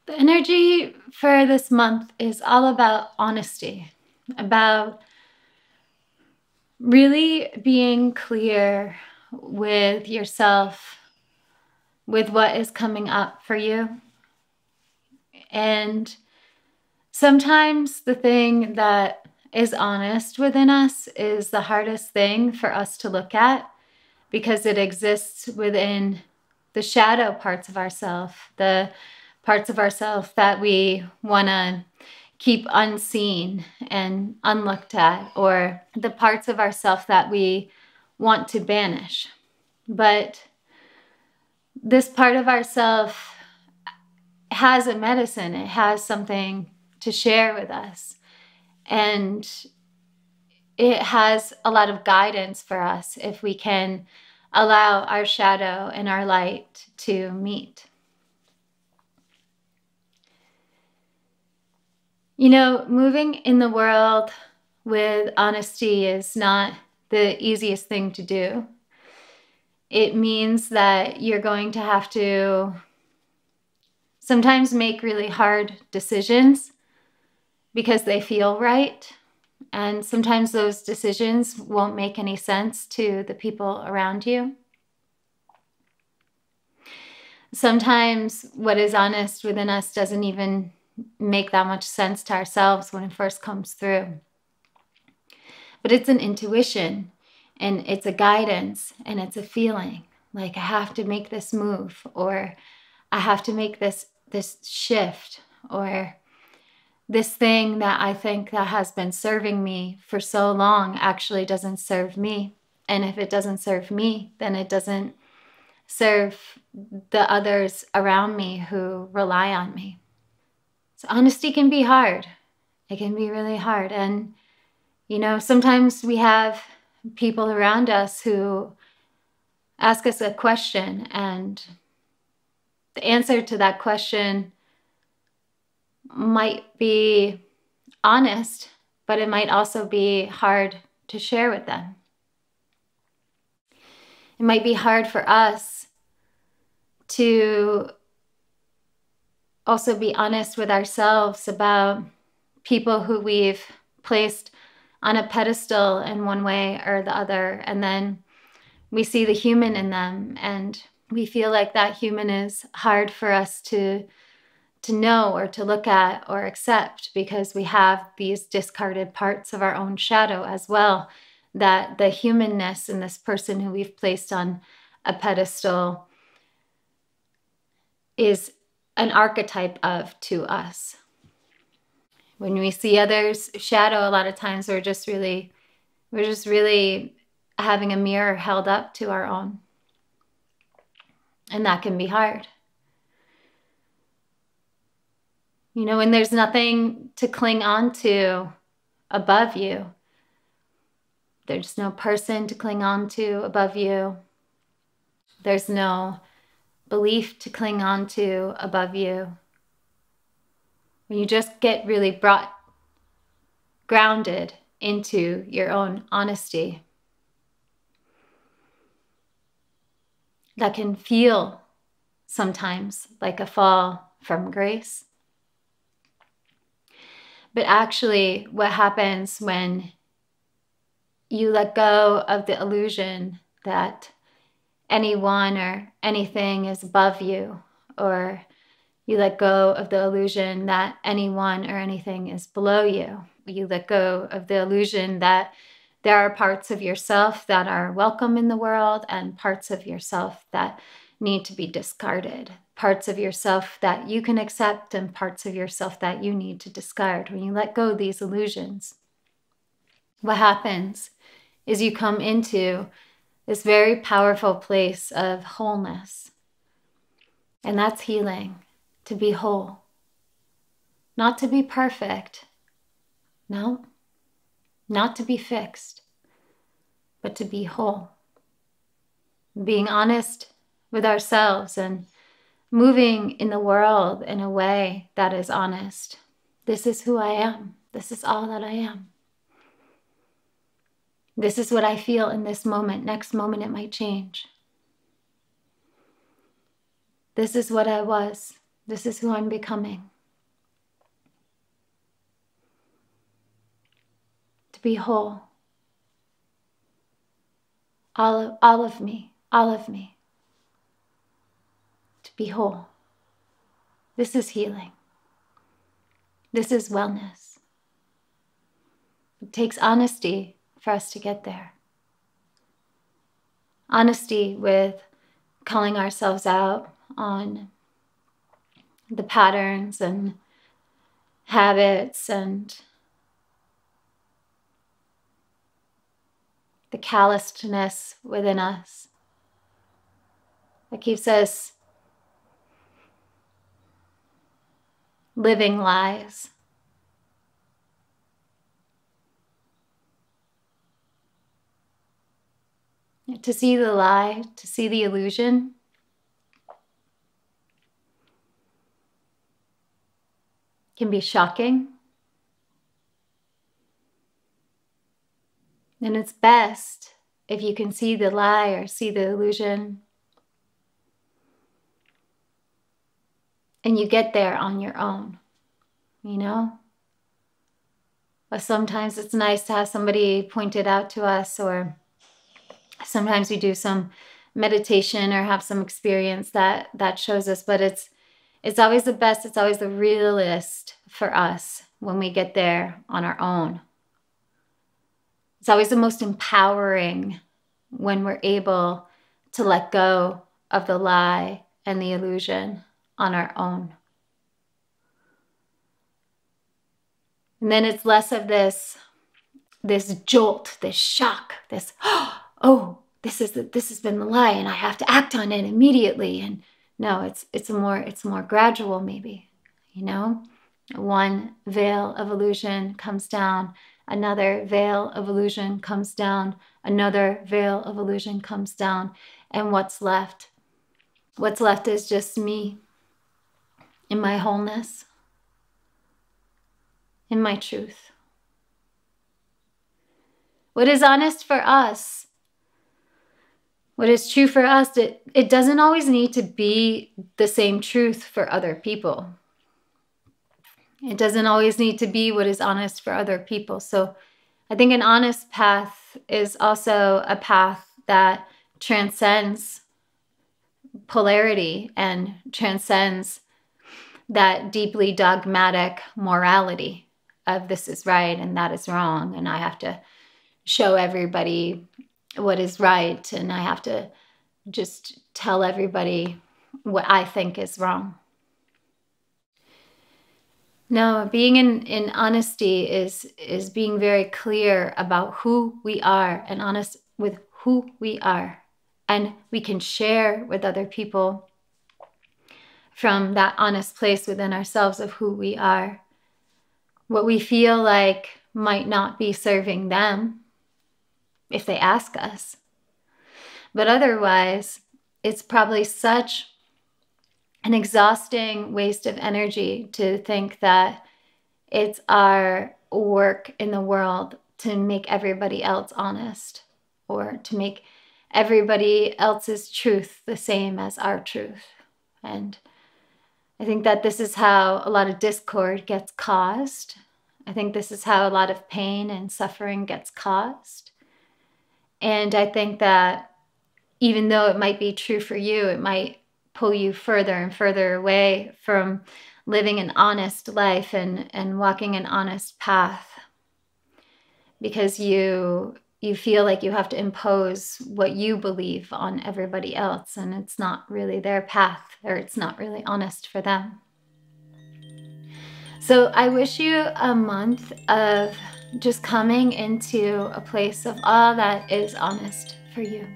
The energy for this month is all about honesty, about really being clear with yourself, with what is coming up for you. And sometimes the thing that is honest within us is the hardest thing for us to look at because it exists within the shadow parts of ourselves, the parts of ourselves that we want to keep unseen and unlooked at, or the parts of ourselves that we want to banish. But this part of ourselves has a medicine. It has something to share with us. And it has a lot of guidance for us if we can allow our shadow and our light to meet. You know, moving in the world with honesty is not the easiest thing to do. It means that you're going to have to sometimes make really hard decisions because they feel right. And sometimes those decisions won't make any sense to the people around you. Sometimes what is honest within us doesn't even make that much sense to ourselves when it first comes through. But it's an intuition, and it's a guidance, and it's a feeling. Like, I have to make this move, or I have to make this shift, or this thing that I think that has been serving me for so long actually doesn't serve me. And if it doesn't serve me, then it doesn't serve the others around me who rely on me. So honesty can be hard. It can be really hard. And, you know, sometimes we have people around us who ask us a question, and the answer to that question might be honest, but it might also be hard to share with them. It might be hard for us to also be honest with ourselves about people who we've placed on a pedestal in one way or the other, and then we see the human in them, and we feel like that human is hard for us to know or to look at or accept because we have these discarded parts of our own shadow as well, that the humanness in this person who we've placed on a pedestal is an archetype of to us. When we see others' shadow, a lot of times we're just really having a mirror held up to our own. And that can be hard. You know, when there's nothing to cling on to above you, there's no person to cling on to above you, there's no belief to cling on to above you. When you just get really grounded into your own honesty, that can feel sometimes like a fall from grace. But actually, what happens when you let go of the illusion that anyone or anything is above you, or you let go of the illusion that anyone or anything is below you, you let go of the illusion that there are parts of yourself that are welcome in the world and parts of yourself that need to be discarded, parts of yourself that you can accept and parts of yourself that you need to discard. When you let go of these illusions, what happens is you come into this very powerful place of wholeness. And that's healing, to be whole. Not to be perfect. No, not to be fixed, but to be whole. Being honest with ourselves and moving in the world in a way that is honest. This is who I am. This is all that I am. This is what I feel in this moment. Next moment it might change. This is what I was. This is who I'm becoming. To be whole. All of me. All of me. To be whole. This is healing. This is wellness. It takes honesty for us to get there. Honesty with calling ourselves out on the patterns and habits and the callousness within us that keeps us living lies. To see the lie, to see the illusion, can be shocking. And it's best if you can see the lie or see the illusion and you get there on your own, you know? But sometimes it's nice to have somebody point it out to us, or sometimes we do some meditation or have some experience that shows us, but it's always the best, it's always the realest for us when we get there on our own. It's always the most empowering when we're able to let go of the lie and the illusion on our own. And then it's less of this jolt, this shock, this, oh, this has been the lie and I have to act on it immediately. And no, it's more gradual maybe, you know? One veil of illusion comes down, another veil of illusion comes down, another veil of illusion comes down, and what's left? What's left is just me in my wholeness, in my truth. What is honest for us, what is true for us, it doesn't always need to be the same truth for other people. It doesn't always need to be what is honest for other people. So I think an honest path is also a path that transcends polarity and transcends that deeply dogmatic morality of this is right and that is wrong, and I have to show everybody what is right, and I have to just tell everybody what I think is wrong. No, being in honesty is being very clear about who we are and honest with who we are. And we can share with other people from that honest place within ourselves of who we are. What we feel like might not be serving them if they ask us. But otherwise, it's probably such an exhausting waste of energy to think that it's our work in the world to make everybody else honest or to make everybody else's truth the same as our truth. And I think that this is how a lot of discord gets caused. I think this is how a lot of pain and suffering gets caused. And I think that even though it might be true for you, it might pull you further and further away from living an honest life and walking an honest path, because you feel like you have to impose what you believe on everybody else, and it's not really their path, or it's not really honest for them. So I wish you a month of just coming into a place of all that is honest for you.